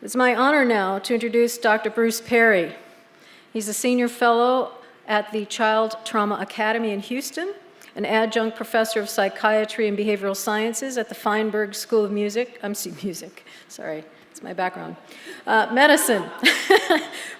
It's my honor now to introduce Dr. Bruce Perry. He's a senior fellow at the Child Trauma Academy in Houston, an adjunct professor of psychiatry and behavioral sciences at the Feinberg School of it's my background. Medicine,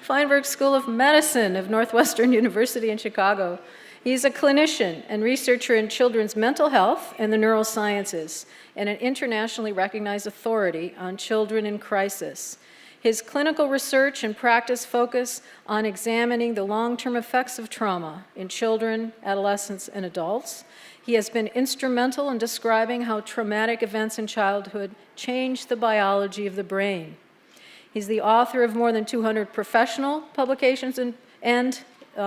Feinberg School of Medicine of Northwestern University in Chicago. He's a clinician and researcher in children's mental health and the neurosciences, and an internationally recognized authority on children in crisis. His clinical research and practice focus on examining the long-term effects of trauma in children, adolescents, and adults. He has been instrumental in describing how traumatic events in childhood change the biology of the brain. He's the author of more than 200 professional publications and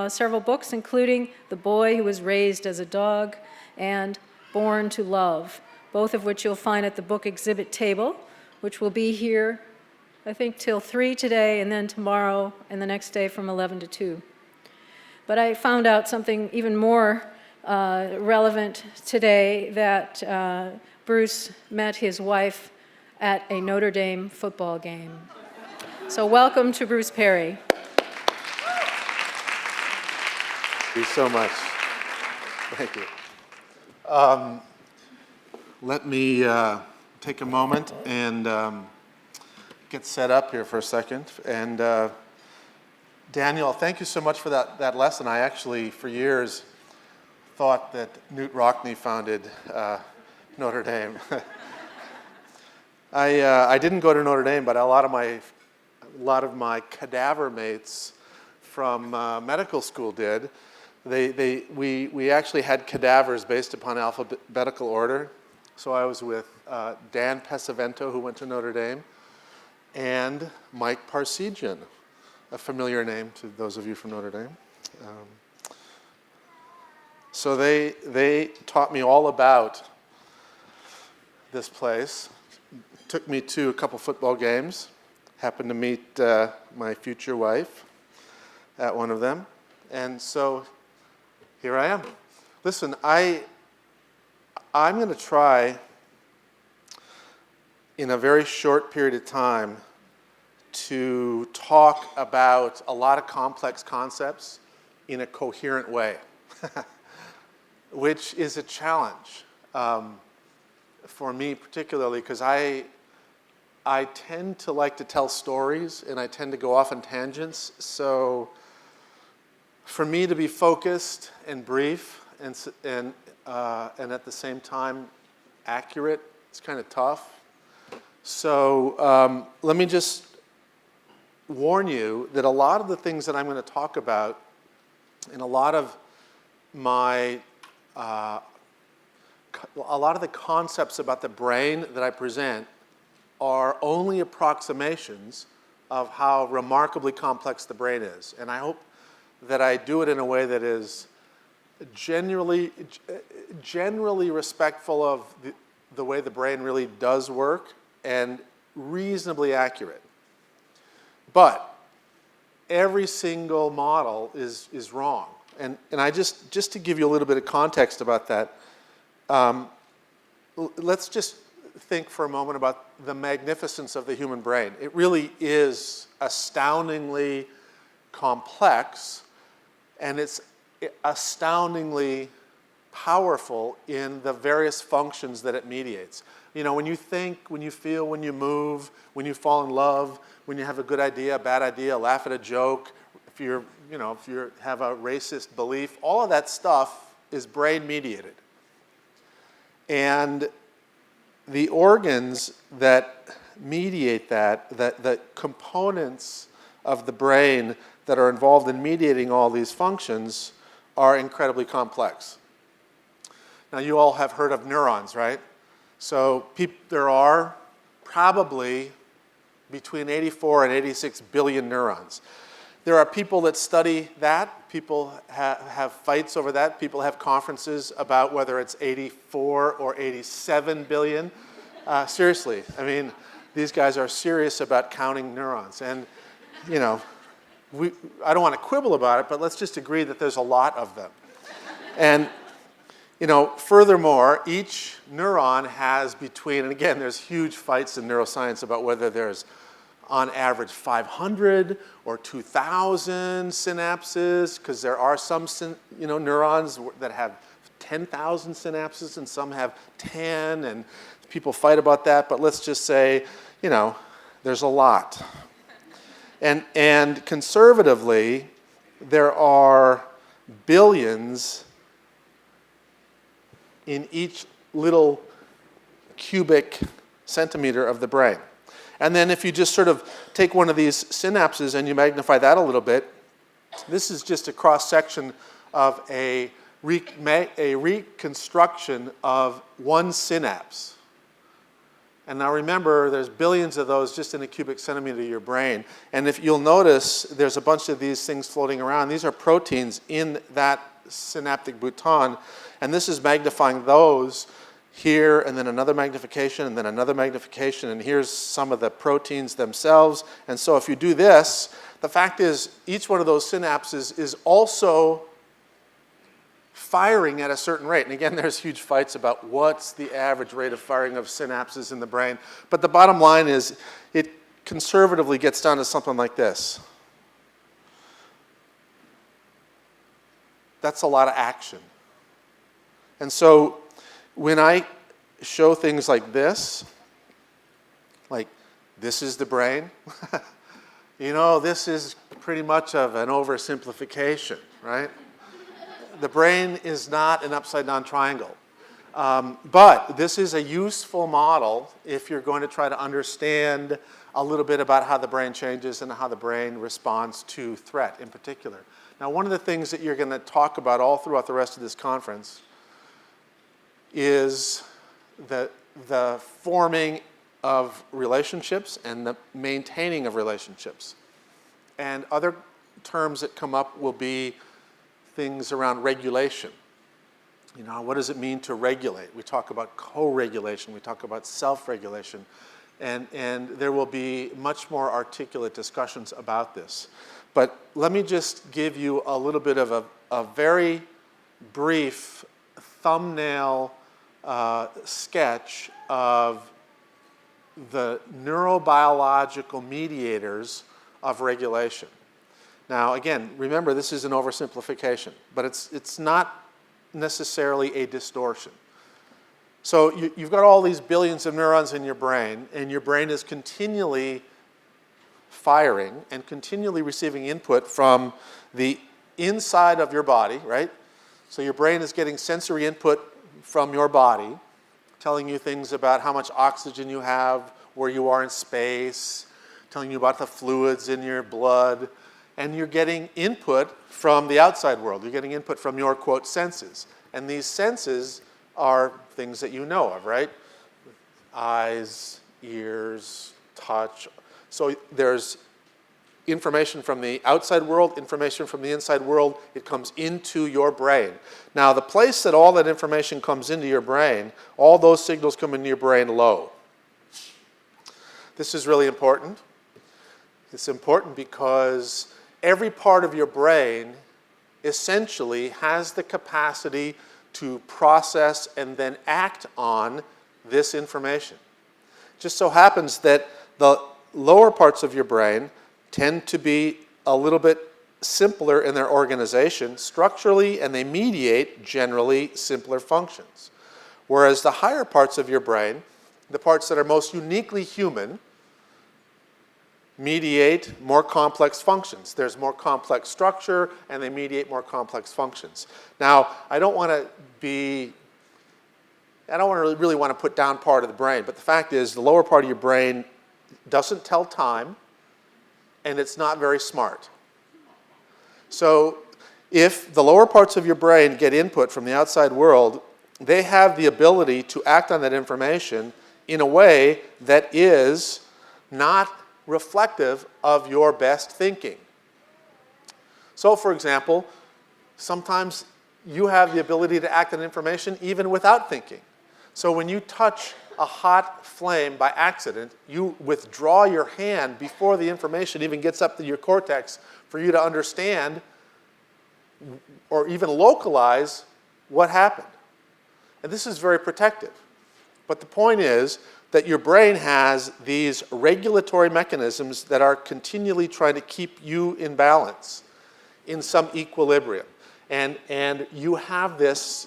several books, including The Boy Who Was Raised as a Dog and Born to Love, both of which you'll find at the book exhibit table, which will be here, I think, till 3 today, and then tomorrow and the next day from 11 to 2. But I found out something even more relevant today, that Bruce met his wife at a Notre Dame football game. So welcome to Bruce Perry. Thank you so much. Thank you. Let me take a moment and get set up here for a second. And Daniel, thank you so much for that lesson. I actually, for years, thought that Knute Rockne founded Notre Dame. I didn't go to Notre Dame, but a lot of my cadaver mates from medical school did. We actually had cadavers based upon alphabetical order. So I was with Dan Pesavento, who went to Notre Dame, and Mike Parsegian, a familiar name to those of you from Notre Dame. So they taught me all about this place. Took me to a couple football games. Happened to meet my future wife at one of them. And so here I am. Listen, I'm going to try in a very short period of time to talk about a lot of complex concepts in a coherent way, which is a challenge for me particularly, because I tend to like to tell stories and I tend to go off on tangents. So for me to be focused and brief and at the same time accurate, it's kind of tough. So let me just warn you that a lot of the things that I'm going to talk about and a lot of the concepts about the brain that I present are only approximations of how remarkably complex the brain is. And I hope that I do it in a way that is generally respectful of the way the brain really does work and reasonably accurate. But every single model is wrong. And I just to give you a little bit of context about that, let's just think for a moment about the magnificence of the human brain. It really is astoundingly complex, and it's astoundingly powerful in the various functions that it mediates. You know, when you think, when you feel, when you move, when you fall in love, when you have a good idea, a bad idea, laugh at a joke, if you have a racist belief, all of that stuff is brain mediated. And the organs that mediate that, the components of the brain that are involved in mediating all these functions are incredibly complex. Now, you all have heard of neurons, right? So there are probably between 84 and 86 billion neurons. There are people that study that. People have fights over that. People have conferences about whether it's 84 or 87 billion. Seriously, I mean, these guys are serious about counting neurons. And, you know, I don't want to quibble about it, but let's just agree that there's a lot of them. And, you know, furthermore, each neuron has between, and again, there's huge fights in neuroscience about whether there's on average 500 or 2,000 synapses, because there are some neurons that have 10,000 synapses and some have 10, and people fight about that, but let's just say, there's a lot. And conservatively, there are billions in each little cubic centimeter of the brain. And then if you just sort of take one of these synapses and you magnify that a little bit, this is just a cross-section of a reconstruction of one synapse. And now remember, there's billions of those just in a cubic centimeter of your brain. And if you'll notice, there's a bunch of these things floating around. These are proteins in that synaptic bouton. And this is magnifying those here, and then another magnification, and then another magnification, and here's some of the proteins themselves. And so if you do this, the fact is each one of those synapses is also firing at a certain rate. And again, there's huge fights about what's the average rate of firing of synapses in the brain. But the bottom line is it conservatively gets down to something like this. That's a lot of action. And so when I show things like this is the brain, this is pretty much of an oversimplification, right? The brain is not an upside-down triangle. But this is a useful model if you're going to try to understand a little bit about how the brain changes and how the brain responds to threat in particular. Now, one of the things that you're going to talk about all throughout the rest of this conference is the forming of relationships and the maintaining of relationships. And other terms that come up will be things around regulation. What does it mean to regulate? We talk about co-regulation, we talk about self-regulation, and there will be much more articulate discussions about this. But let me just give you a little bit of a very brief thumbnail sketch of the neurobiological mediators of regulation. Now, again, remember, this is an oversimplification, but it's not necessarily a distortion. So you've got all these billions of neurons in your brain, and your brain is continually firing and continually receiving input from the inside of your body, right? So your brain is getting sensory input from your body, telling you things about how much oxygen you have, where you are in space, telling you about the fluids in your blood, and you're getting input from the outside world. You're getting input from your, quote, senses. And these senses are things that you know of, right? Eyes, ears, touch. So there's information from the outside world, information from the inside world. It comes into your brain. Now, the place that all that information comes into your brain, all those signals come into your brain low. This is really important. It's important because every part of your brain essentially has the capacity to process and then act on this information. It just so happens that the lower parts of your brain tend to be a little bit simpler in their organization structurally, and they mediate generally simpler functions. Whereas the higher parts of your brain, the parts that are most uniquely human, mediate more complex functions. There's more complex structure, and they mediate more complex functions. Now, I don't really want to put down part of the brain, but the fact is the lower part of your brain doesn't tell time, and it's not very smart. So if the lower parts of your brain get input from the outside world, they have the ability to act on that information in a way that is not reflective of your best thinking. So, for example, sometimes you have the ability to act on information even without thinking. So when you touch a hot flame by accident, you withdraw your hand before the information even gets up to your cortex for you to understand or even localize what happened. And this is very protective. But the point is that your brain has these regulatory mechanisms that are continually trying to keep you in balance, in some equilibrium. And you have this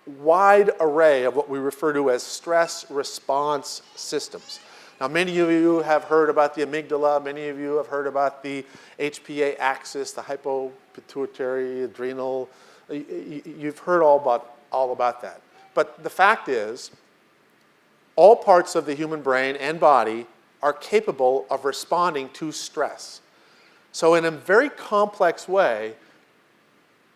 wide array of what we refer to as stress response systems. Now, many of you have heard about the amygdala. Many of you have heard about the HPA axis, the hypopituitary adrenal. You've heard all about that. But the fact is, all parts of the human brain and body are capable of responding to stress. So in a very complex way,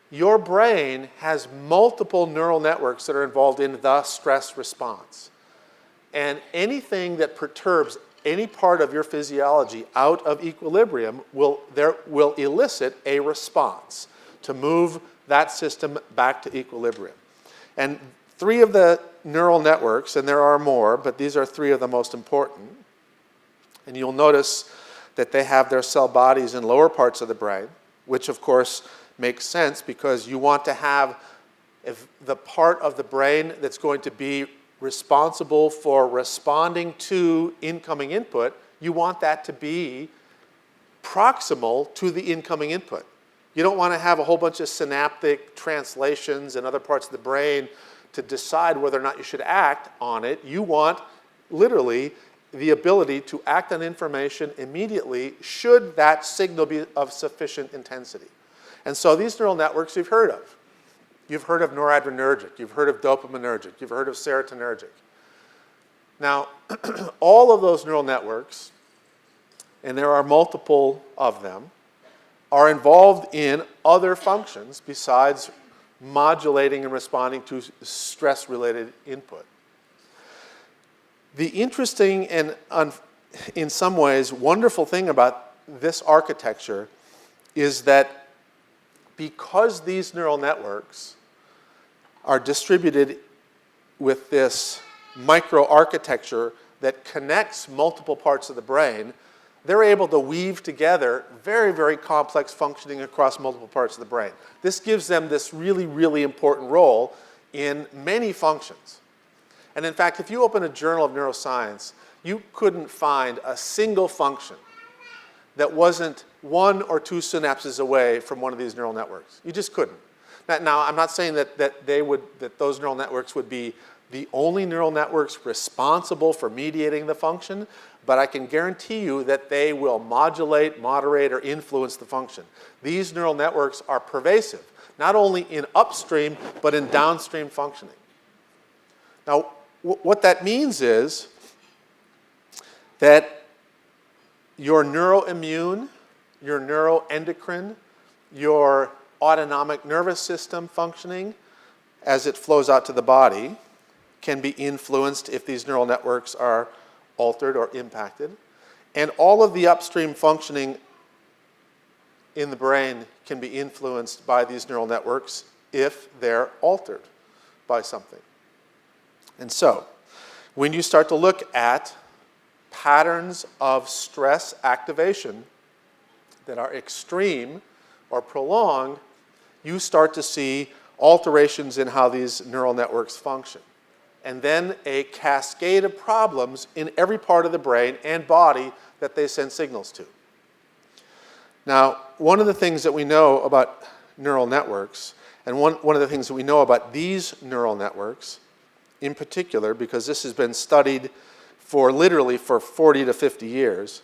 your brain has multiple neural networks that are involved in the stress response. And anything that perturbs any part of your physiology out of equilibrium will elicit a response to move that system back to equilibrium. And three of the neural networks, and there are more, but these are three of the most important. And you'll notice that they have their cell bodies in lower parts of the brain, which of course makes sense because you want to have the part of the brain that's going to be responsible for responding to incoming input, you want that to be proximal to the incoming input. You don't want to have a whole bunch of synaptic translations in other parts of the brain to decide whether or not you should act on it. You want, literally, the ability to act on information immediately should that signal be of sufficient intensity. And so these neural networks you've heard of. You've heard of noradrenergic. You've heard of dopaminergic. You've heard of serotonergic. Now, all of those neural networks, and there are multiple of them, are involved in other functions besides modulating and responding to stress-related input. The interesting and, in some ways, wonderful thing about this architecture is that because these neural networks are distributed with this microarchitecture that connects multiple parts of the brain, they're able to weave together very, very complex functioning across multiple parts of the brain. This gives them this really, really important role in many functions. And in fact, if you open a journal of neuroscience, you couldn't find a single function that wasn't one or two synapses away from one of these neural networks. You just couldn't. Now, I'm not saying that those neural networks would be the only neural networks responsible for mediating the function, but I can guarantee you that they will modulate, moderate, or influence the function. These neural networks are pervasive, not only in upstream, but in downstream functioning. Now, what that means is that your neuroimmune, your neuroendocrine, your autonomic nervous system functioning as it flows out to the body can be influenced if these neural networks are altered or impacted. And all of the upstream functioning in the brain can be influenced by these neural networks if they're altered by something. And so, when you start to look at patterns of stress activation that are extreme or prolonged, you start to see alterations in how these neural networks function. And then a cascade of problems in every part of the brain and body that they send signals to. Now, one of the things that we know about neural networks, and one of the things that we know about these neural networks in particular, because this has been studied for literally for 40 to 50 years,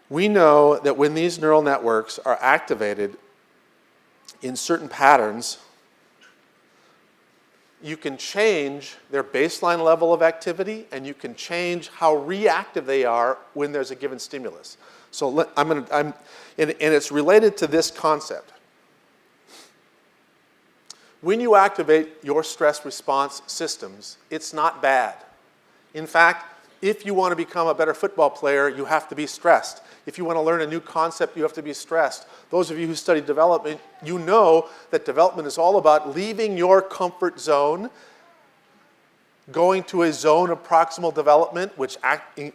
we know that when these neural networks are activated in certain patterns, you can change their baseline level of activity, and you can change how reactive they are when there's a given stimulus. So and it's related to this concept. When you activate your stress response systems, it's not bad. In fact, if you want to become a better football player, you have to be stressed. If you want to learn a new concept, you have to be stressed. Those of you who study development, you know that development is all about leaving your comfort zone, going to a zone of proximal development, which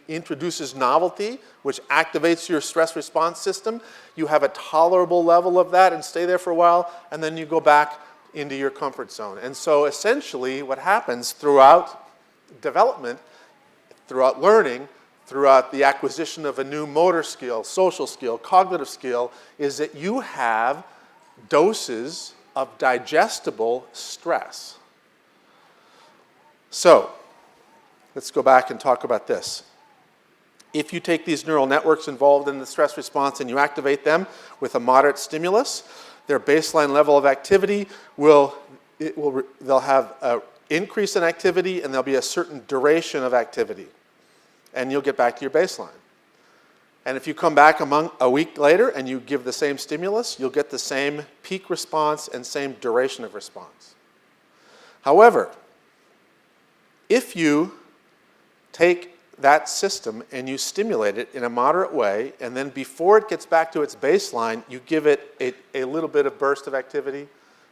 introduces novelty, which activates your stress response system. You have a tolerable level of that and stay there for a while, and then you go back into your comfort zone. And so essentially what happens throughout development throughout learning, throughout the acquisition of a new motor skill, social skill, cognitive skill, is that you have doses of digestible stress. So, let's go back and talk about this. If you take these neural networks involved in the stress response and you activate them with a moderate stimulus, their baseline level of activity they'll have an increase in activity, and there'll be a certain duration of activity. And you'll get back to your baseline. And if you come back a week later and you give the same stimulus, you'll get the same peak response and same duration of response. However, if you take that system and you stimulate it in a moderate way, and then before it gets back to its baseline, you give it a little bit of burst of activity,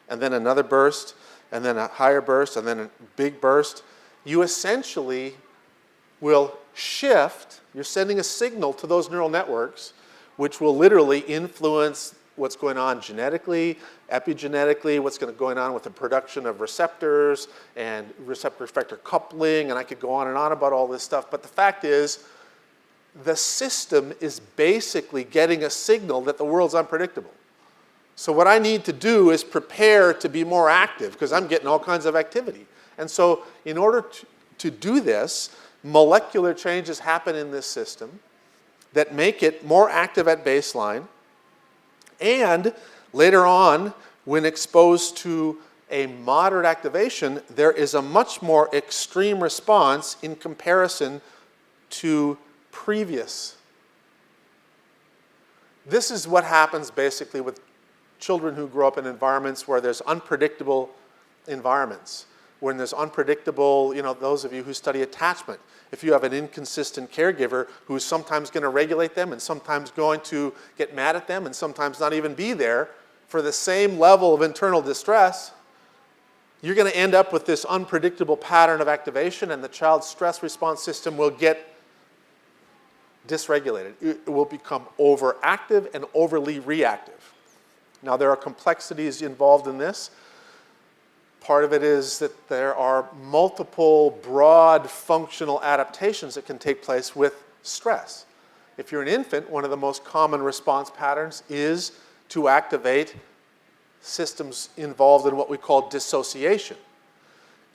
and then another burst, and then a higher burst, and then a big burst, you essentially will shift. You're sending a signal to those neural networks, which will literally influence what's going on genetically, epigenetically, what's going on with the production of receptors and receptor-effector coupling, and I could go on and on about all this stuff. But the fact is, the system is basically getting a signal that the world's unpredictable. So what I need to do is prepare to be more active, because I'm getting all kinds of activity. And so in order to do this, molecular changes happen in this system that make it more active at baseline, and later on, when exposed to a moderate activation, there is a much more extreme response in comparison to previous. This is what happens basically with children who grow up in environments where there's unpredictable environments. When there's unpredictable, those of you who study attachment, if you have an inconsistent caregiver who's sometimes going to regulate them and sometimes going to get mad at them and sometimes not even be there for the same level of internal distress, you're going to end up with this unpredictable pattern of activation, and the child's stress response system will get dysregulated. It will become overactive and overly reactive. Now, there are complexities involved in this. Part of it is that there are multiple broad functional adaptations that can take place with stress. If you're an infant, one of the most common response patterns is to activate systems involved in what we call dissociation.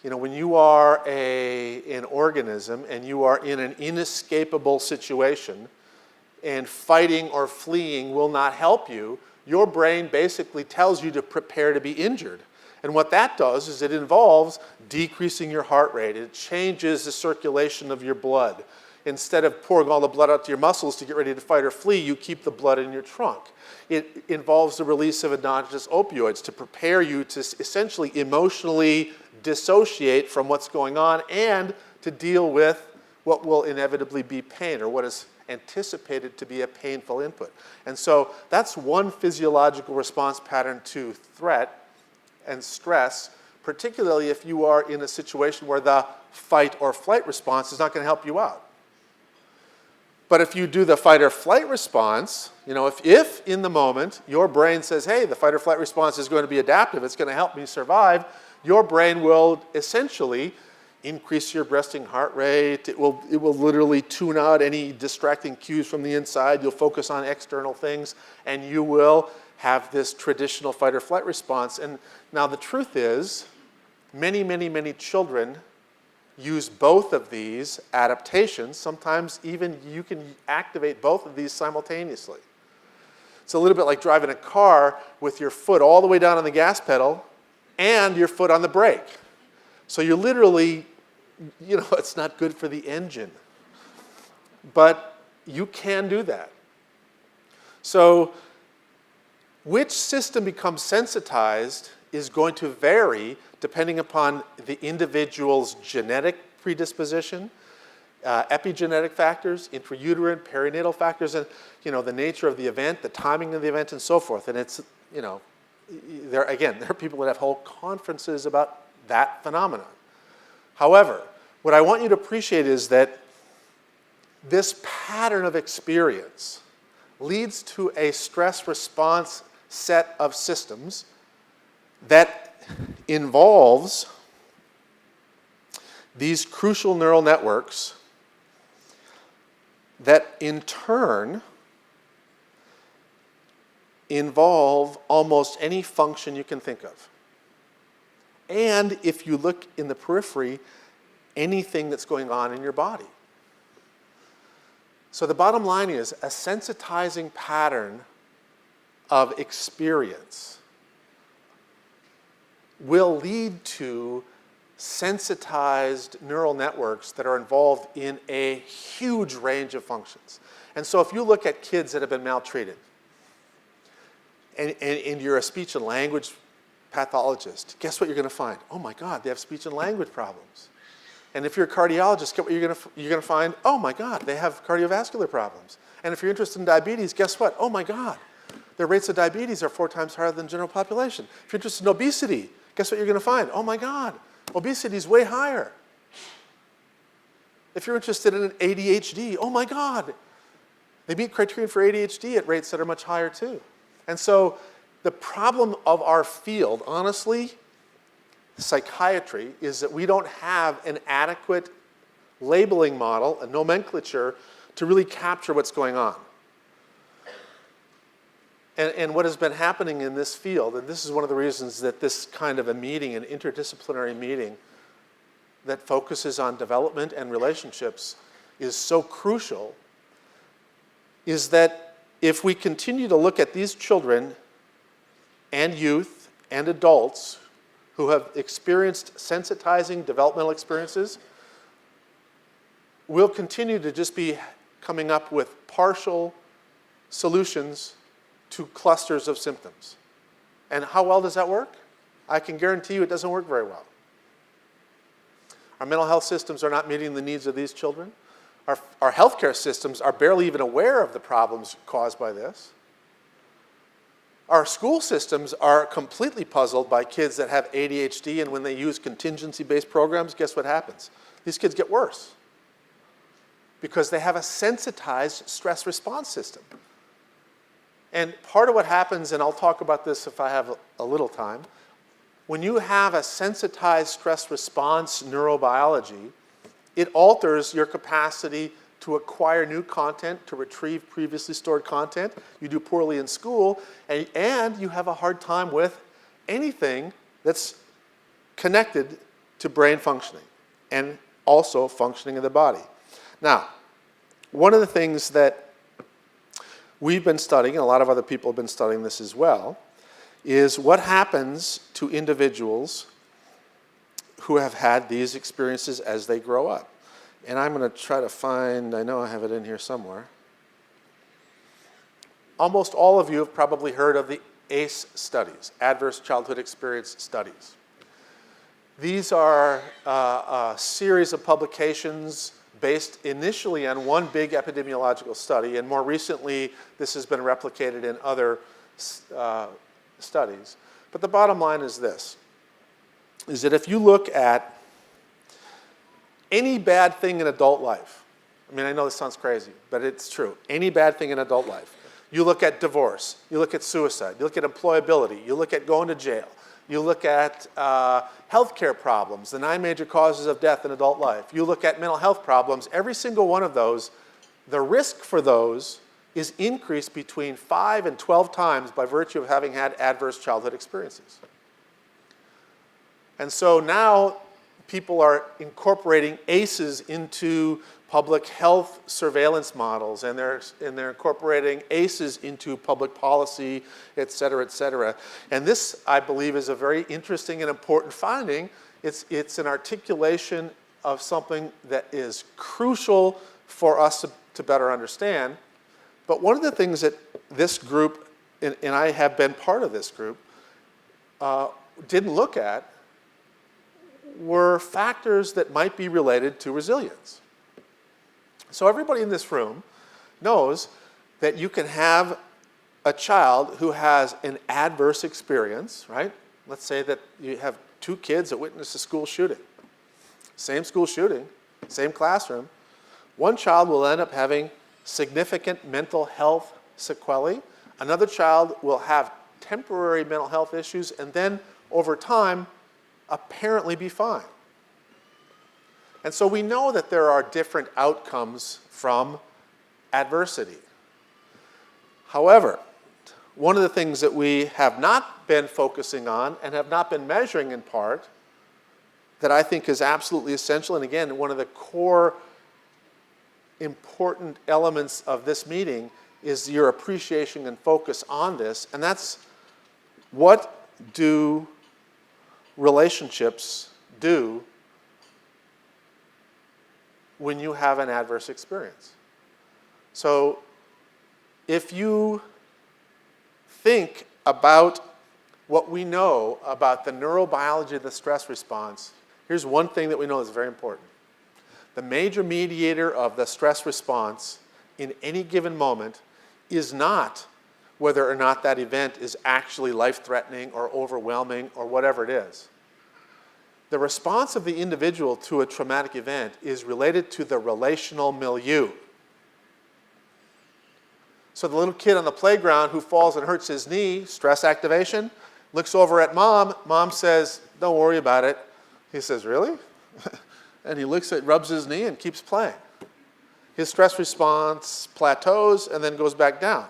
When you are an organism and you are in an inescapable situation and fighting or fleeing will not help you, your brain basically tells you to prepare to be injured. And what that does is it involves decreasing your heart rate. It changes the circulation of your blood. Instead of pouring all the blood out to your muscles to get ready to fight or flee, you keep the blood in your trunk. It involves the release of endogenous opioids to prepare you to essentially emotionally dissociate from what's going on and to deal with what will inevitably be pain, or what is anticipated to be a painful input. And so that's one physiological response pattern to threat and stress, particularly if you are in a situation where the fight or flight response is not going to help you out. But if you do the fight or flight response, if in the moment your brain says, hey, the fight or flight response is going to be adaptive, it's going to help me survive, your brain will essentially increase your resting heart rate. It will literally tune out any distracting cues from the inside. You'll focus on external things, and you will have this traditional fight or flight response. And now the truth is, many, many, many children use both of these adaptations. Sometimes even you can activate both of these simultaneously. It's a little bit like driving a car with your foot all the way down on the gas pedal and your foot on the brake. So you're literally, it's not good for the engine. But you can do that. So which system becomes sensitized is going to vary depending upon the individual's genetic predisposition, epigenetic factors, intrauterine, perinatal factors, and the nature of the event, the timing of the event, and so forth. And it's, there are people that have whole conferences about that phenomenon. However, what I want you to appreciate is that this pattern of experience leads to a stress response set of systems that involves these crucial neural networks that in turn involve almost any function you can think of. And if you look in the periphery, anything that's going on in your body. So the bottom line is a sensitizing pattern of experience will lead to sensitized neural networks that are involved in a huge range of functions. And so if you look at kids that have been maltreated, and you're a speech and language pathologist, guess what you're going to find? Oh my God, they have speech and language problems. And if you're a cardiologist, guess what you're going to find? Oh my God, they have cardiovascular problems. And if you're interested in diabetes, guess what? Oh my God, their rates of diabetes are 4 times higher than the general population. If you're interested in obesity, guess what you're going to find? Oh my God, obesity is way higher. If you're interested in ADHD, oh my God, they meet criteria for ADHD at rates that are much higher too. And so the problem of our field, honestly, psychiatry, is that we don't have an adequate labeling model, a nomenclature, to really capture what's going on. And what has been happening in this field, and this is one of the reasons that this kind of a meeting, an interdisciplinary meeting that focuses on development and relationships is so crucial, is that if we continue to look at these children and youth and adults who have experienced sensitizing developmental experiences, we'll continue to just be coming up with partial solutions to clusters of symptoms. And how well does that work? I can guarantee you it doesn't work very well. Our mental health systems are not meeting the needs of these children. Our healthcare systems are barely even aware of the problems caused by this. Our school systems are completely puzzled by kids that have ADHD, and when they use contingency-based programs, guess what happens? These kids get worse because they have a sensitized stress response system. And part of what happens, and I'll talk about this if I have a little time, when you have a sensitized stress response neurobiology, it alters your capacity to acquire new content, to retrieve previously stored content. You do poorly in school, and you have a hard time with anything that's connected to brain functioning and also functioning of the body. Now, one of the things that we've been studying, and a lot of other people have been studying this as well, is what happens to individuals who have had these experiences as they grow up. And I'm going to try to find, I know I have it in here somewhere. Almost all of you have probably heard of the ACE studies, Adverse Childhood Experience Studies. These are a series of publications based initially on one big epidemiological study, and more recently this has been replicated in other studies. But the bottom line is this, is that if you look at any bad thing in adult life, I mean, I know this sounds crazy, but it's true. Any bad thing in adult life. You look at divorce, you look at suicide, you look at employability, you look at going to jail, you look at healthcare problems, the 9 major causes of death in adult life. You look at mental health problems, every single one of those, the risk for those is increased between 5 and 12 times by virtue of having had adverse childhood experiences. And so now people are incorporating ACEs into public health surveillance models, and they're incorporating ACEs into public policy, et cetera, et cetera. And this, I believe, is a very interesting and important finding. It's an articulation of something that is crucial for us to better understand. But one of the things that this group, and I have been part of this group, didn't look at were factors that might be related to resilience. So everybody in this room knows that you can have a child who has an adverse experience, right? Let's say that you have 2 kids that witness a school shooting. Same school shooting, same classroom. One child will end up having significant mental health sequelae. Another child will have temporary mental health issues and then over time apparently be fine. And so we know that there are different outcomes from adversity. However, one of the things that we have not been focusing on and have not been measuring in part that I think is absolutely essential, and again, one of the core important elements of this meeting is your appreciation and focus on this, and that's what do relationships do when you have an adverse experience. So if you think about what we know about the neurobiology of the stress response, here's one thing that we know is very important. The major mediator of the stress response in any given moment is not whether or not that event is actually life-threatening or overwhelming or whatever it is. The response of the individual to a traumatic event is related to the relational milieu. So the little kid on the playground who falls and hurts his knee, stress activation, looks over at mom. Mom says, "Don't worry about it." He says, "Really?" And he rubs his knee and keeps playing. His stress response plateaus and then goes back down.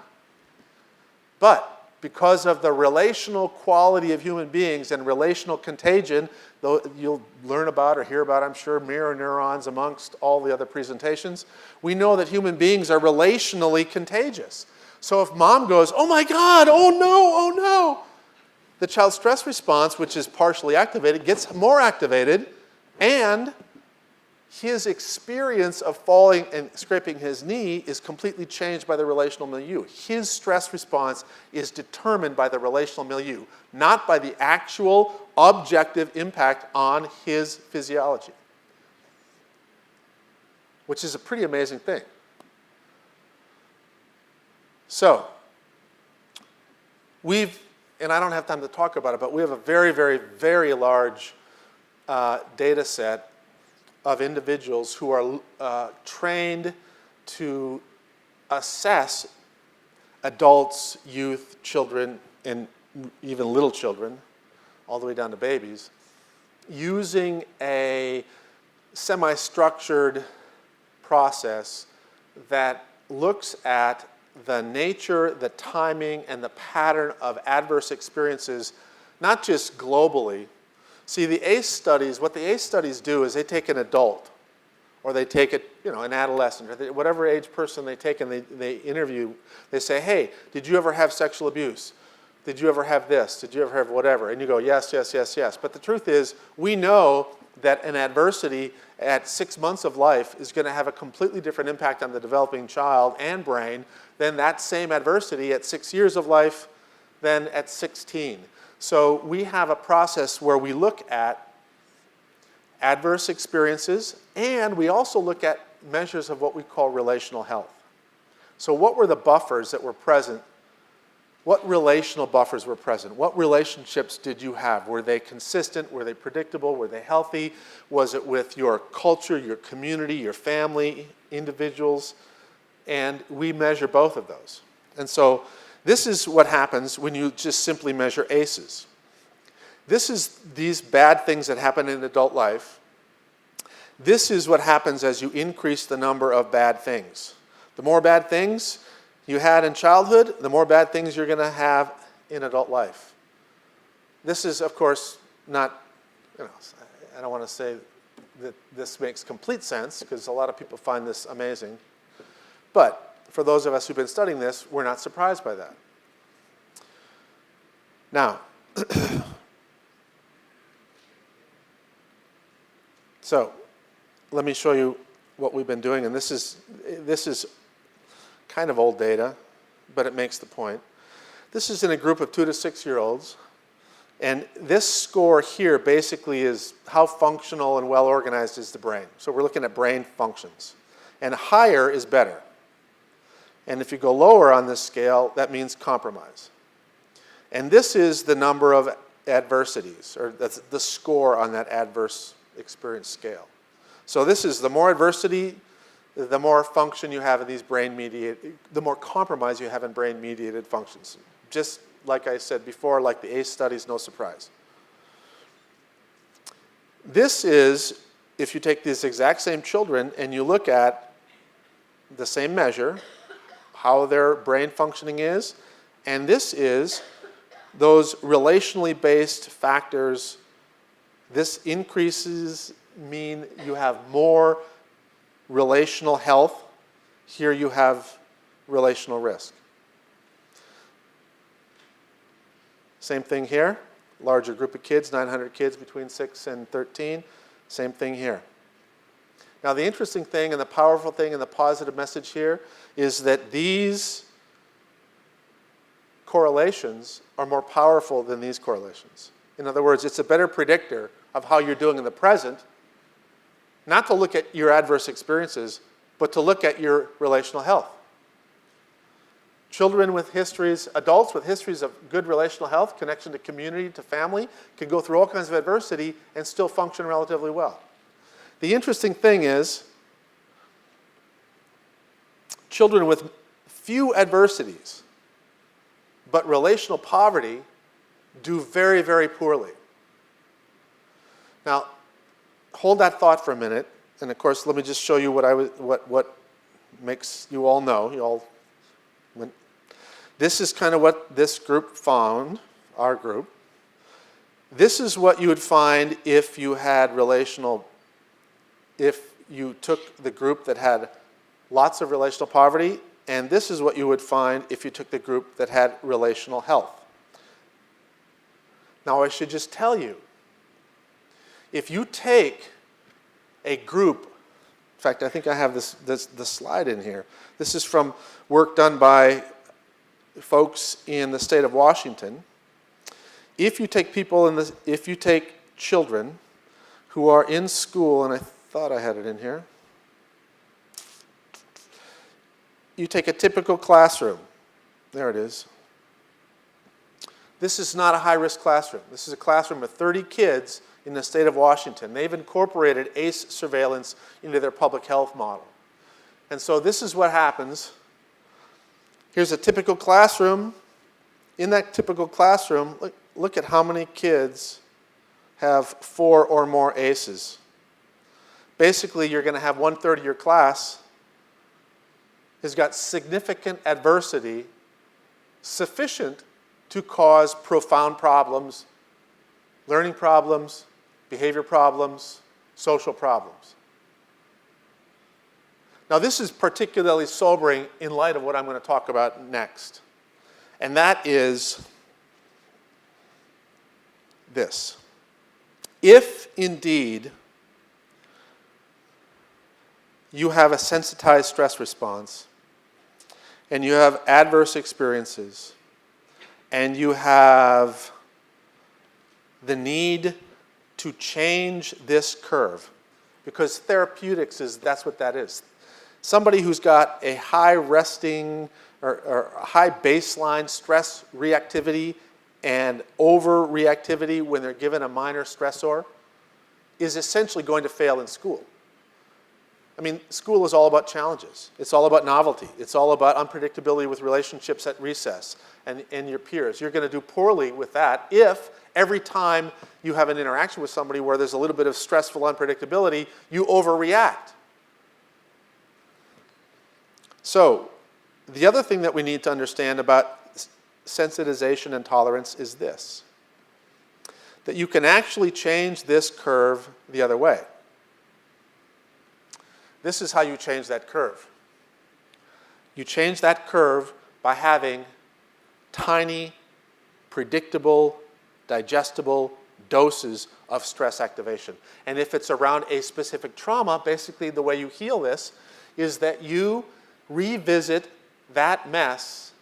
But because of the relational quality of human beings and relational contagion, though you'll learn about or hear about, I'm sure, mirror neurons amongst all the other presentations, we know that human beings are relationally contagious. So if mom goes, "Oh my God, oh no, oh no," the child's stress response, which is partially activated, gets more activated, and his experience of falling and scraping his knee is completely changed by the relational milieu. His stress response is determined by the relational milieu, not by the actual objective impact on his physiology, which is a pretty amazing thing. So, and I don't have time to talk about it, but we have a very, very, very large data set of individuals who are trained to assess adults, youth, children, and even little children, all the way down to babies, using a semi-structured process that looks at the nature, the timing, and the pattern of adverse experiences, not just globally. See, the ACE studies, what the ACE studies do is they take an adult, or they take an adolescent, or whatever age person they take and they interview. They say, "Hey, did you ever have sexual abuse? Did you ever have this? Did you ever have whatever?" And you go, "Yes, yes, yes, yes." But the truth is, we know that an adversity at 6 months of life is going to have a completely different impact on the developing child and brain than that same adversity at 6 years of life than at 16. So we have a process where we look at adverse experiences, and we also look at measures of what we call relational health. So what were the buffers that were present? What relational buffers were present? What relationships did you have? Were they consistent? Were they predictable? Were they healthy? Was it with your culture, your community, your family, individuals? And we measure both of those. And so this is what happens when you just simply measure ACEs. This is these bad things that happen in adult life. This is what happens as you increase the number of bad things. The more bad things you had in childhood, the more bad things you're going to have in adult life. This is, of course, not, I don't want to say that this makes complete sense, because a lot of people find this amazing. But for those of us who've been studying this, we're not surprised by that. Now, so let me show you what we've been doing, and this is kind of old data, but it makes the point. This is in a group of 2 to 6-year-olds, and this score here basically is how functional and well organized is the brain. So we're looking at brain functions, and higher is better. And if you go lower on this scale, that means compromise. And this is the number of adversities, or that's the score on that adverse experience scale. So this is the more adversity, the more function you have in these brain-mediated, the more compromise you have in brain-mediated functions. Just like I said before, like the ACE studies, no surprise. This is if you take these exact same children and you look at the same measure, how their brain functioning is, and this is those relationally based factors. This increases mean you have more relational health. Here you have relational risk. Same thing here. Larger group of kids, 900 kids between 6 and 13. Same thing here. Now the interesting thing and the powerful thing and the positive message here is that these correlations are more powerful than these correlations. In other words, it's a better predictor of how you're doing in the present, not to look at your adverse experiences, but to look at your relational health. Children with histories, adults with histories of good relational health, connection to community, to family, can go through all kinds of adversity and still function relatively well. The interesting thing is, children with few adversities, but relational poverty, do very, very poorly. Now, hold that thought for a minute, and of course, let me just show you what makes you all know. This is kind of what this group found, our group. This is what you would find if you had if you took the group that had lots of relational poverty, and this is what you would find if you took the group that had relational health. Now, I should just tell you, if you take a group, in fact, I think I have this slide in here. This is from work done by folks in the state of Washington. If you take if you take children who are in school, and I thought I had it in here. You take a typical classroom. There it is. This is not a high-risk classroom. This is a classroom of 30 kids in the state of Washington. They've incorporated ACE surveillance into their public health model. And so this is what happens. Here's a typical classroom. In that typical classroom, look at how many kids have 4 or more ACEs. Basically, you're going to have 1/3 of your class has got significant adversity sufficient to cause profound problems, learning problems, behavior problems, social problems. Now, this is particularly sobering in light of what I'm going to talk about next. And that is this. If indeed you have a sensitized stress response, and you have adverse experiences, and you have the need to change this curve, because therapeutics that's what that is. Somebody who's got a high resting or high baseline stress reactivity and overreactivity when they're given a minor stressor is essentially going to fail in school. I mean, school is all about challenges. It's all about novelty. It's all about unpredictability with relationships at recess and your peers. You're going to do poorly with that if every time you have an interaction with somebody where there's a little bit of stressful unpredictability, you overreact. So, the other thing that we need to understand about sensitization and tolerance is this, that you can actually change this curve the other way. This is how you change that curve. You change that curve by having tiny, predictable, digestible doses of stress activation. And if it's around a specific trauma, basically the way you heal this is that you revisit that mess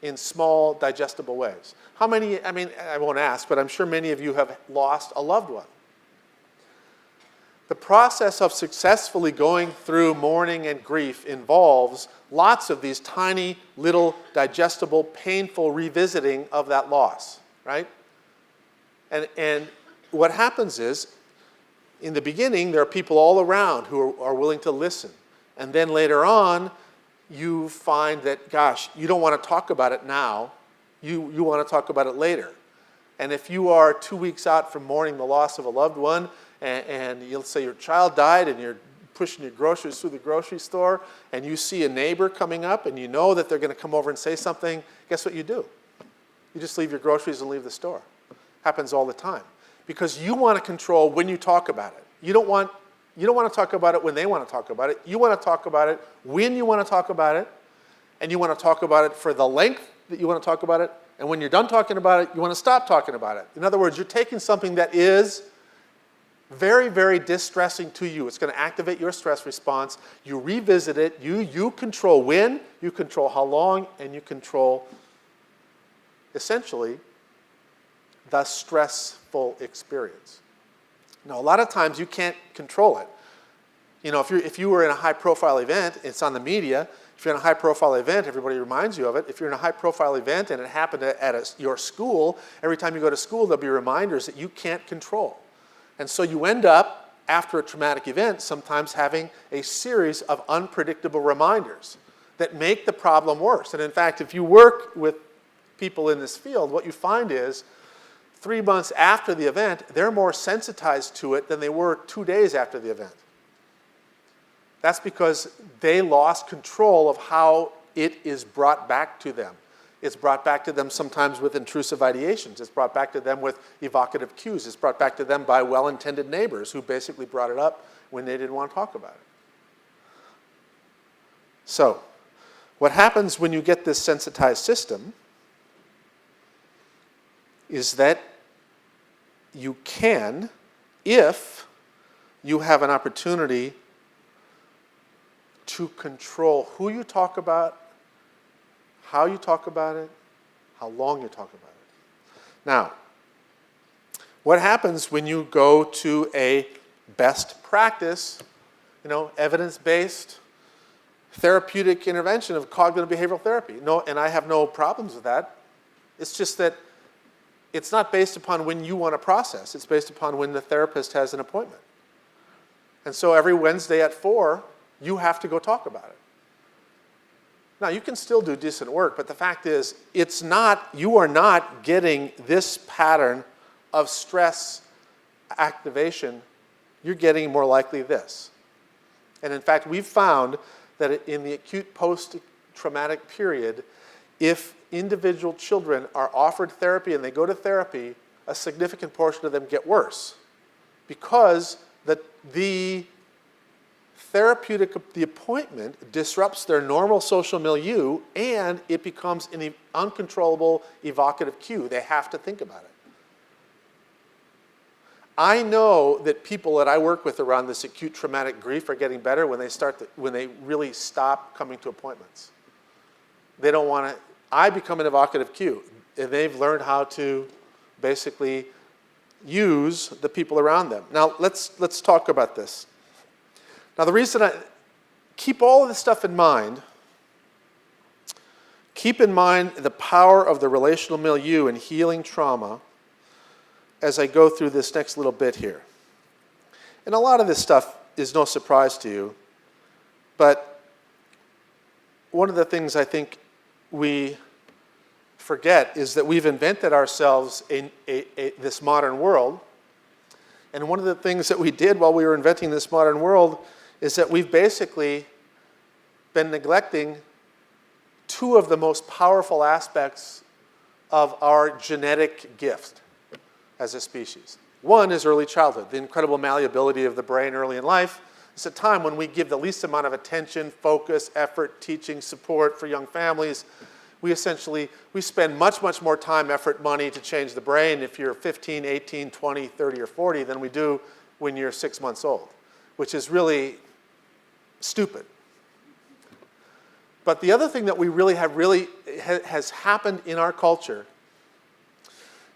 in small, digestible ways. How many, I mean, I won't ask, but I'm sure many of you have lost a loved one. The process of successfully going through mourning and grief involves lots of these tiny, little, digestible, painful revisiting of that loss, right? And what happens is, in the beginning, there are people all around who are willing to listen. And then later on, you find that, gosh, you don't want to talk about it now. You want to talk about it later. And if you are 2 weeks out from mourning the loss of a loved one, and you'll say your child died and you're pushing your groceries through the grocery store and you see a neighbor coming up and you know that they're going to come over and say something, guess what you do? You just leave your groceries and leave the store. Happens all the time. Because you want to control when you talk about it. You don't want to talk about it when they want to talk about it. You want to talk about it when you want to talk about it, and you want to talk about it for the length that you want to talk about it, and when you're done talking about it, you want to stop talking about it. In other words, you're taking something that is very, very distressing to you. It's going to activate your stress response. You revisit it. You control when, you control how long, and you control, essentially, the stressful experience. Now, a lot of times you can't control it. You know, if you were in a high-profile event, it's on the media. If you're in a high-profile event, everybody reminds you of it. If you're in a high-profile event and it happened at your school, every time you go to school, there'll be reminders that you can't control. And so you end up, after a traumatic event, sometimes having a series of unpredictable reminders that make the problem worse. And in fact, if you work with people in this field, what you find is 3 months after the event, they're more sensitized to it than they were 2 days after the event. That's because they lost control of how it is brought back to them. It's brought back to them sometimes with intrusive ideations. It's brought back to them with evocative cues. It's brought back to them by well-intended neighbors who basically brought it up when they didn't want to talk about it. So, what happens when you get this sensitized system is that you can, if you have an opportunity to control who you talk about, how you talk about it, how long you talk about it. Now, what happens when you go to a best practice, evidence-based therapeutic intervention of cognitive behavioral therapy? No, and I have no problems with that. It's just that it's not based upon when you want to process. It's based upon when the therapist has an appointment. And so every Wednesday at 4, you have to go talk about it. Now, you can still do decent work, but the fact is, you are not getting this pattern of stress activation. You're getting more likely this. And in fact, we've found that in the acute post-traumatic period, if individual children are offered therapy and they go to therapy, a significant portion of them get worse because the appointment disrupts their normal social milieu and it becomes an uncontrollable evocative cue. They have to think about it. I know that people that I work with around this acute traumatic grief are getting better when they really stop coming to appointments. They don't want to. I become an evocative cue, and they've learned how to basically use the people around them. Now, let's talk about this. Now, the reason keep all of this stuff in mind. Keep in mind the power of the relational milieu in healing trauma as I go through this next little bit here. And a lot of this stuff is no surprise to you, but one of the things I think we forget is that we've invented ourselves this modern world. And one of the things that we did while we were inventing this modern world is that we've basically been neglecting two of the most powerful aspects of our genetic gift as a species. One is early childhood, the incredible malleability of the brain early in life. It's a time when we give the least amount of attention, focus, effort, teaching, support for young families. We spend much, much more time, effort, money to change the brain if you're 15, 18, 20, 30, or 40 than we do when you're 6 months old, which is really stupid. But the other thing that has happened in our culture,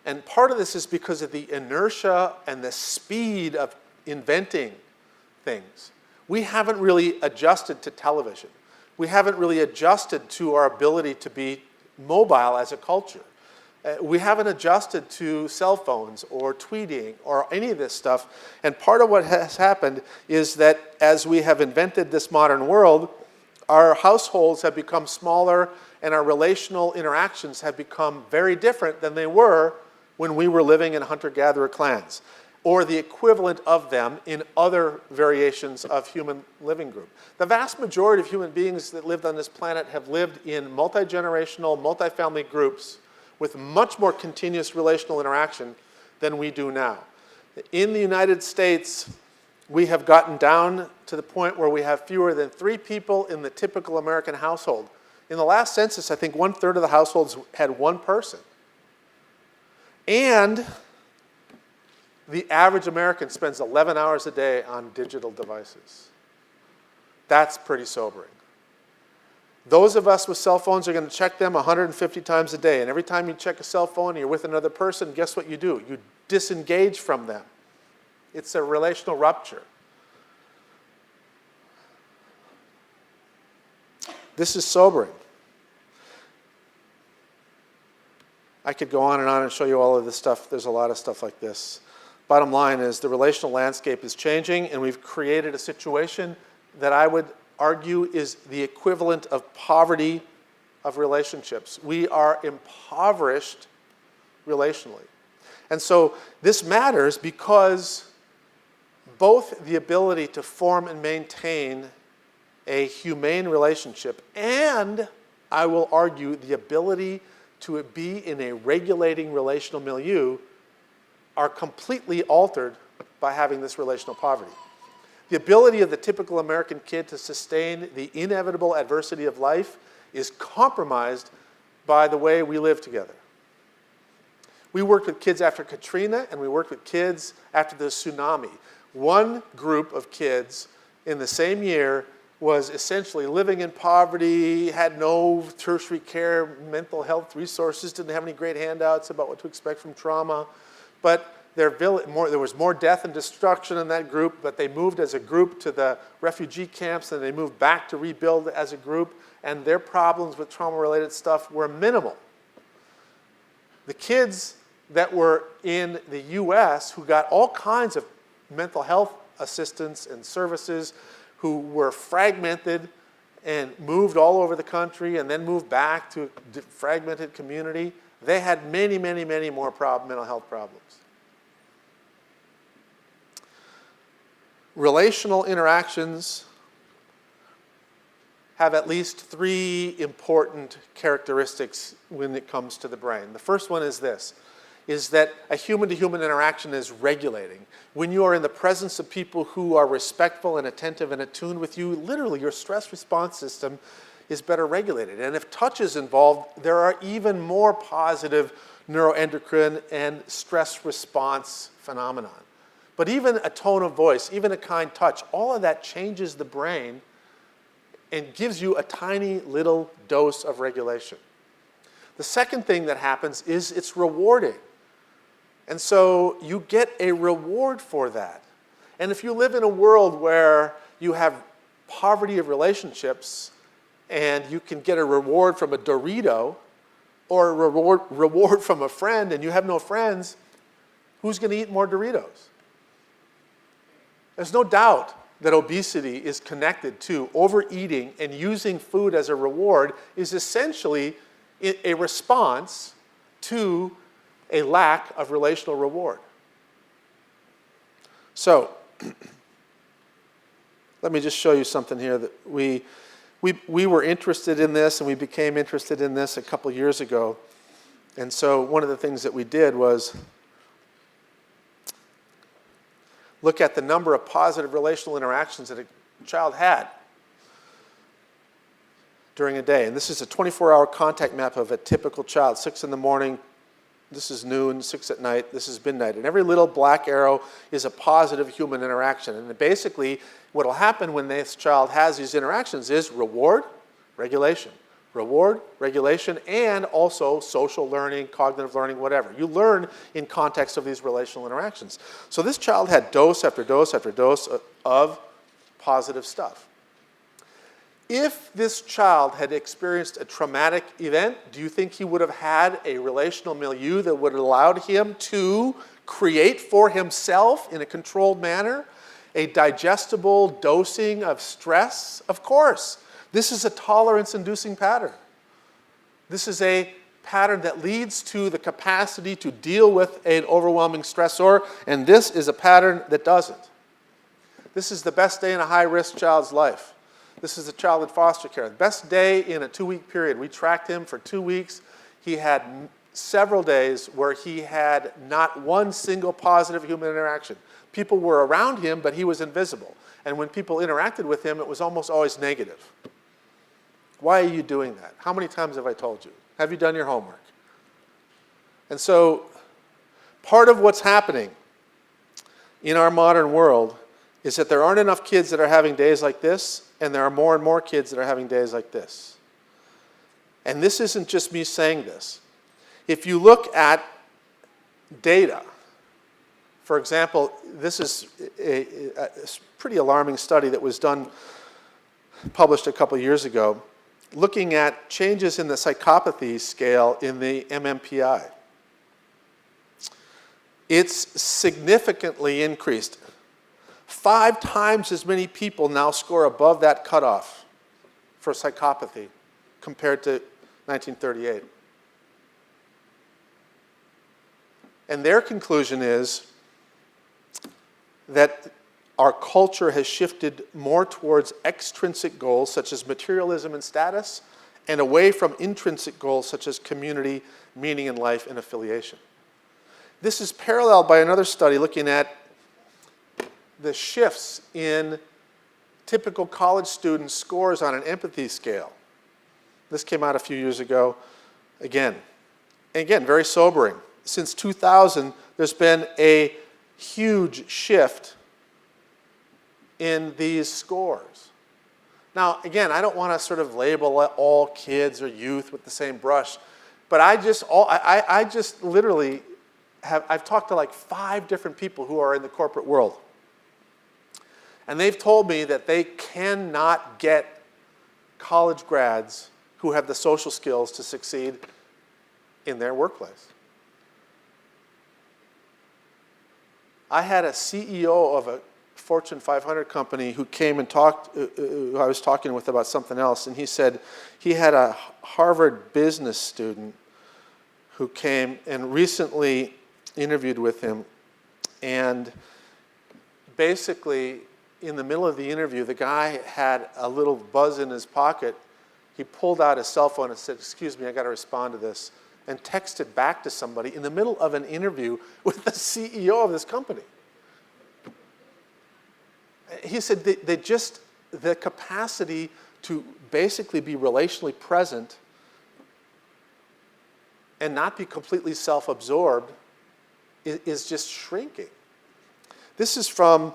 and part of this is because of the inertia and the speed of inventing things. We haven't really adjusted to television. We haven't really adjusted to our ability to be mobile as a culture. We haven't adjusted to cell phones or tweeting or any of this stuff. And part of what has happened is that as we have invented this modern world, our households have become smaller and our relational interactions have become very different than they were when we were living in hunter-gatherer clans. or the equivalent of them in other variations of human living group. The vast majority of human beings that lived on this planet have lived in multi-generational, multi-family groups with much more continuous relational interaction than we do now. In the United States, we have gotten down to the point where we have fewer than 3 people in the typical American household. In the last census, I think 1/3 of the households had 1 person. And the average American spends 11 hours a day on digital devices. That's pretty sobering. Those of us with cell phones are going to check them 150 times a day. And every time you check a cell phone and you're with another person, guess what you do? You disengage from them. It's a relational rupture. This is sobering. I could go on and show you all of this stuff. There's a lot of stuff like this. Bottom line is the relational landscape is changing, and we've created a situation that I would argue is the equivalent of poverty of relationships. We are impoverished relationally. And so this matters because both the ability to form and maintain a humane relationship and, I will argue, the ability to be in a regulating relational milieu are completely altered by having this relational poverty. The ability of the typical American kid to sustain the inevitable adversity of life is compromised by the way we live together. We worked with kids after Katrina, and we worked with kids after the tsunami. One group of kids in the same year was essentially living in poverty, had no tertiary care, mental health resources, didn't have any great handouts about what to expect from trauma. But there was more death and destruction in that group, but they moved as a group to the refugee camps, and they moved back to rebuild as a group, and their problems with trauma-related stuff were minimal. The kids that were in the US who got all kinds of mental health assistance and services, who were fragmented and moved all over the country and then moved back to a fragmented community, they had many, many, many more mental health problems. Relational interactions have at least 3 important characteristics when it comes to the brain. The first one is this, is that a human-to-human interaction is regulating. When you are in the presence of people who are respectful and attentive and attuned with you, literally your stress response system is better regulated. And if touch is involved, there are even more positive neuroendocrine and stress response phenomenon. But even a tone of voice, even a kind touch, all of that changes the brain and gives you a tiny little dose of regulation. The second thing that happens is it's rewarding. And so you get a reward for that. And if you live in a world where you have poverty of relationships and you can get a reward from a Dorito or a reward from a friend and you have no friends, who's going to eat more Doritos? There's no doubt that obesity is connected to overeating, and using food as a reward is essentially a response to a lack of relational reward. So, let me just show you something here that we were interested in this, and we became interested in this a couple years ago. And so one of the things that we did was look at the number of positive relational interactions that a child had during a day. And this is a 24-hour contact map of a typical child. 6 in the morning, this is noon, 6 at night, this is midnight. And every little black arrow is a positive human interaction. And basically, what will happen when this child has these interactions is reward, regulation. Reward, regulation, and also social learning, cognitive learning, whatever. You learn in context of these relational interactions. So this child had dose after dose after dose of positive stuff. If this child had experienced a traumatic event, do you think he would have had a relational milieu that would have allowed him to create for himself in a controlled manner a digestible dosing of stress? Of course. This is a tolerance-inducing pattern. This is a pattern that leads to the capacity to deal with an overwhelming stressor, and this is a pattern that doesn't. This is the best day in a high-risk child's life. This is a child in foster care. The best day in a 2-week period. We tracked him for 2 weeks. He had several days where he had not one single positive human interaction. People were around him, but he was invisible. And when people interacted with him, it was almost always negative. Why are you doing that? How many times have I told you? Have you done your homework? And so part of what's happening in our modern world is that there aren't enough kids that are having days like this, and there are more and more kids that are having days like this. And this isn't just me saying this. If you look at data, for example, this is a pretty alarming study that was published a couple years ago, looking at changes in the psychopathy scale in the MMPI. It's significantly increased. 5 times as many people now score above that cutoff for psychopathy compared to 1938. And their conclusion is that our culture has shifted more towards extrinsic goals such as materialism and status, and away from intrinsic goals such as community, meaning in life, and affiliation. This is paralleled by another study looking at the shifts in typical college student scores on an empathy scale. This came out a few years ago. Again, very sobering. Since 2000, there's been a huge shift in these scores. Now, again, I don't want to sort of label all kids or youth with the same brush, but I've talked to like 5 different people who are in the corporate world. And they've told me that they cannot get college grads who have the social skills to succeed in their workplace. I had a CEO of a Fortune 500 company who came and who I was talking with about something else, and he said he had a Harvard business student who came and recently interviewed with him, and basically in the middle of the interview, the guy had a little buzz in his pocket. He pulled out his cell phone and said, "Excuse me, I got to respond to this," and texted back to somebody in the middle of an interview with the CEO of this company. He said the capacity to basically be relationally present and not be completely self-absorbed is just shrinking. This is from,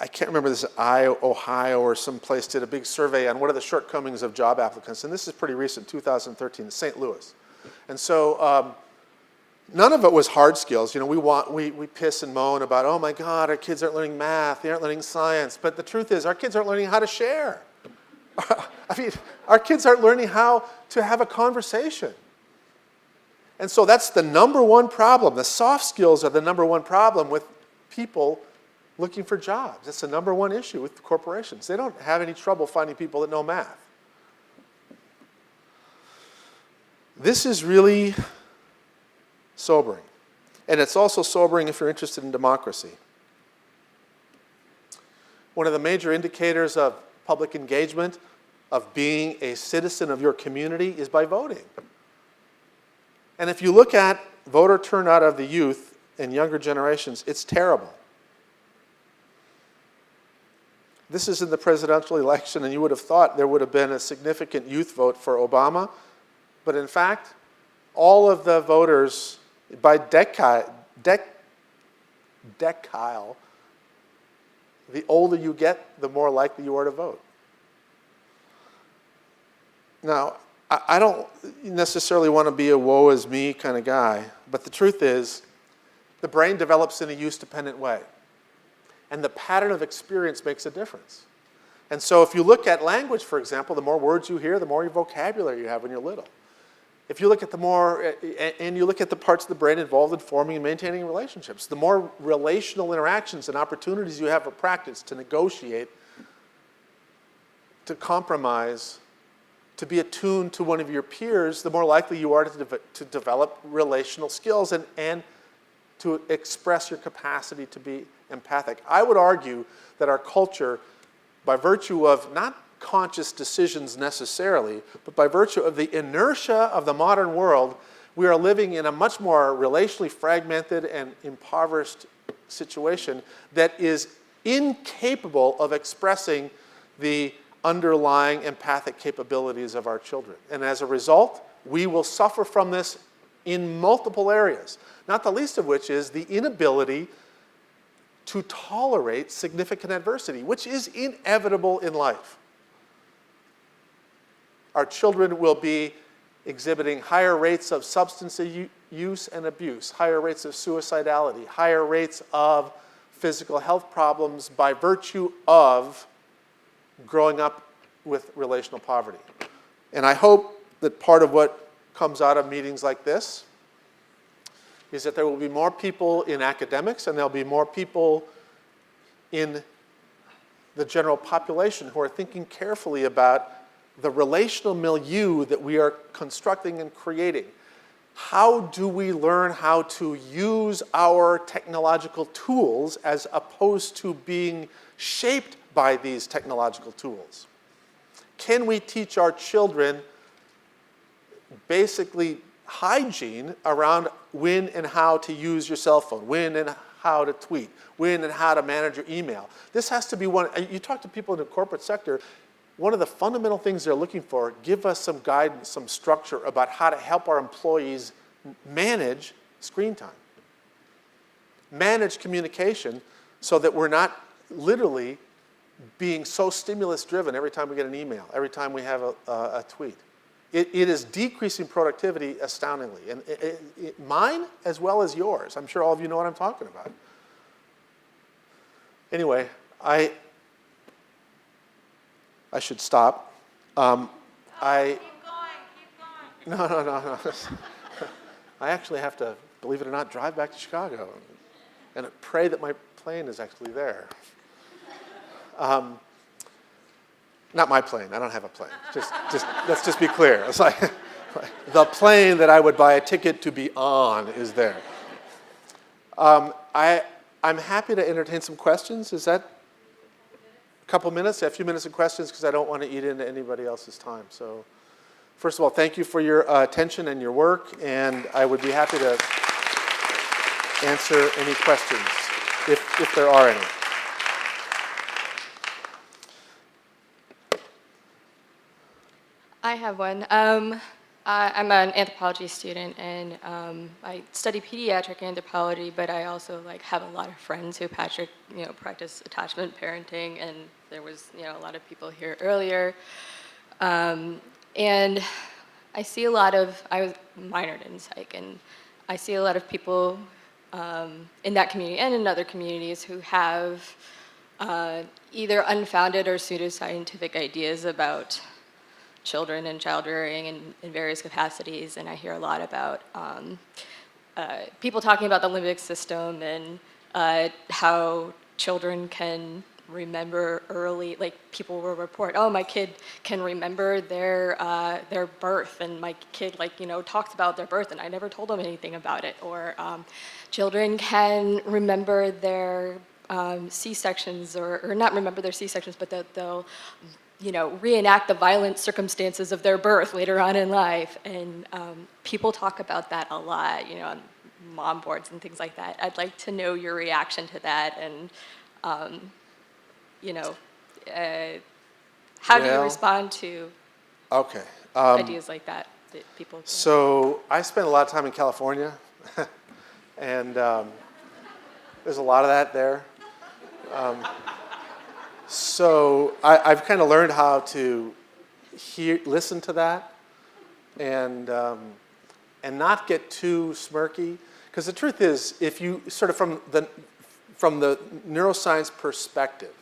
I can't remember, this is Ohio or someplace, did a big survey on what are the shortcomings of job applicants, and this is pretty recent, 2013, St. Louis. And so none of it was hard skills. You know, we piss and moan about, oh my God, our kids aren't learning math, they aren't learning science. But the truth is, our kids aren't learning how to share. I mean, our kids aren't learning how to have a conversation. And so that's the number one problem. The soft skills are the number one problem with people looking for jobs. That's the number one issue with corporations. They don't have any trouble finding people that know math. This is really sobering. And it's also sobering if you're interested in democracy. One of the major indicators of public engagement, of being a citizen of your community, is by voting. And if you look at voter turnout of the youth and younger generations, it's terrible. This is in the presidential election, and you would have thought there would have been a significant youth vote for Obama. But in fact, all of the voters, by decile, the older you get, the more likely you are to vote. Now, I don't necessarily want to be a woe is me kind of guy, but the truth is, the brain develops in a use-dependent way. And the pattern of experience makes a difference. And so if you look at language, for example, the more words you hear, the more vocabulary you have when you're little. If you look at you look at the parts of the brain involved in forming and maintaining relationships, the more relational interactions and opportunities you have for practice to negotiate, to compromise, to be attuned to one of your peers, the more likely you are to develop relational skills and to express your capacity to be empathic. I would argue that our culture, by virtue of not conscious decisions necessarily, but by virtue of the inertia of the modern world, we are living in a much more relationally fragmented and impoverished situation that is incapable of expressing the underlying empathic capabilities of our children. And as a result, we will suffer from this in multiple areas, not the least of which is the inability to tolerate significant adversity, which is inevitable in life. Our children will be exhibiting higher rates of substance use and abuse, higher rates of suicidality, higher rates of physical health problems by virtue of growing up with relational poverty. And I hope that part of what comes out of meetings like this is that there will be more people in academics and there'll be more people in the general population who are thinking carefully about the relational milieu that we are constructing and creating. How do we learn how to use our technological tools as opposed to being shaped by these technological tools? Can we teach our children basically hygiene around when and how to use your cell phone, when and how to tweet, when and how to manage your email? This has to be one. You talk to people in the corporate sector, one of the fundamental things they're looking for, give us some guidance, some structure about how to help our employees manage screen time, manage communication so that we're not literally being so stimulus driven every time we get an email, every time we have a tweet. It is decreasing productivity astoundingly. And mine as well as yours. I'm sure all of you know what I'm talking about. Anyway, I should stop. Keep going. No. I actually have to, believe it or not, drive back to Chicago and pray that my plane is actually there. Not my plane. I don't have a plane. Just let's just be clear. It's like the plane that I would buy a ticket to be on is there. I'm happy to entertain some questions. Is that a couple minutes? A few minutes of questions because I don't want to eat into anybody else's time. So, first of all, thank you for your attention and your work, and I would be happy to answer any questions if there are any. I have one. I'm an anthropology student, and I study pediatric anthropology, but I also have a lot of friends who practice attachment parenting, and there was a lot of people here earlier. And I see a lot of, I was minored in psych, and I see a lot of people in that community and in other communities who have either unfounded or pseudoscientific ideas about children and child rearing in various capacities, and I hear a lot about people talking about the limbic system and how children can remember early, people will report, oh, my kid can remember their birth, and my kid talks about their birth and I never told them anything about it, or children can remember their C-sections, or not remember their C-sections, but they'll reenact the violent circumstances of their birth later on in life. And people talk about that a lot, on mom boards and things like that. I'd like to know your reaction to that, and, how do you respond to ideas like that people... So I spent a lot of time in California, and there's a lot of that there. So I've kind of learned how to listen to that, and not get too smirky. Because the truth is, if you sort of from the neuroscience perspective,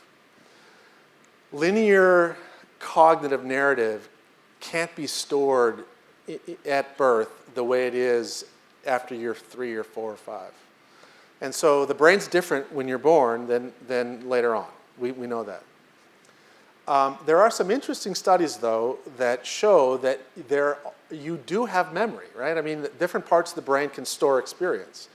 linear cognitive narrative can't be stored at birth the way it is after you're 3 or 4 or 5. And so the brain's different when you're born than later on. We know that. There are some interesting studies, though, that show that you do have memory, right? I mean, different parts of the brain can store experience.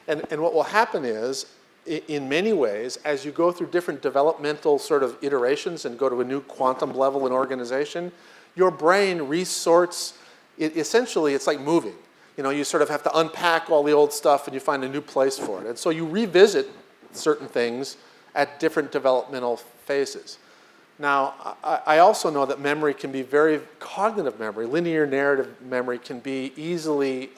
And what will happen is, in many ways, as you go through different developmental sort of iterations and go to a new quantum level in organization, your brain resorts, essentially it's like moving. You know, you sort of have to unpack all the old stuff and you find a new place for it. And so you revisit certain things at different developmental phases. Now, I also know that memory can be cognitive memory, linear narrative memory can be easily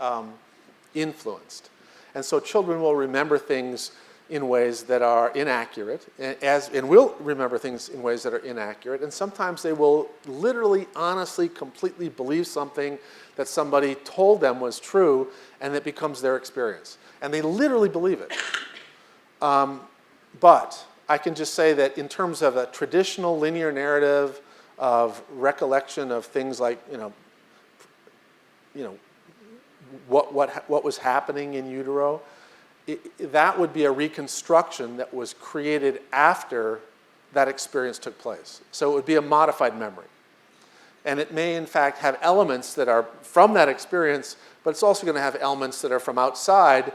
influenced. And so children will remember things in ways that are inaccurate, and will remember things in ways that are inaccurate, and sometimes they will literally, honestly, completely believe something that somebody told them was true, and it becomes their experience. And they literally believe it. But I can just say that in terms of a traditional linear narrative of recollection of things like, what was happening in utero, that would be a reconstruction that was created after that experience took place. So it would be a modified memory. And it may, in fact, have elements that are from that experience, but it's also going to have elements that are from outside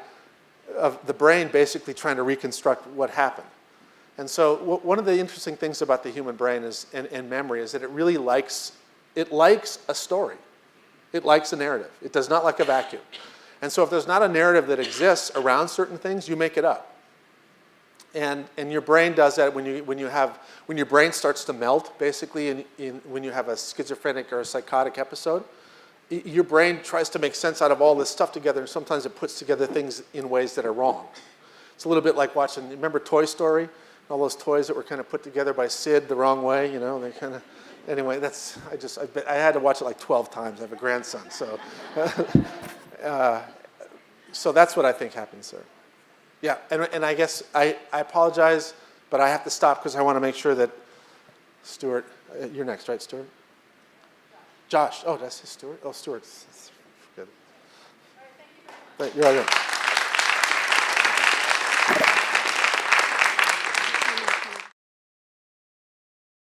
of the brain, basically trying to reconstruct what happened. And so one of the interesting things about the human brain is, and memory is that it really likes a story. It likes a narrative. It does not like a vacuum. And so if there's not a narrative that exists around certain things, you make it up. And your brain does that when your brain starts to melt, basically, when you have a schizophrenic or a psychotic episode. Your brain tries to make sense out of all this stuff together, and sometimes it puts together things in ways that are wrong. It's a little bit like watching, remember Toy Story? All those toys that were kind of put together by Sid the wrong way, they kind of, anyway, I had to watch it like 12 times. I have a grandson, so. So that's what I think happens there. Yeah, and I guess I apologize, but I have to stop because I want to make sure that Stuart, you're next, right, Stuart? Josh. Oh, that's Stuart? Oh, Stuart. Good. All right, thank you. You're all good.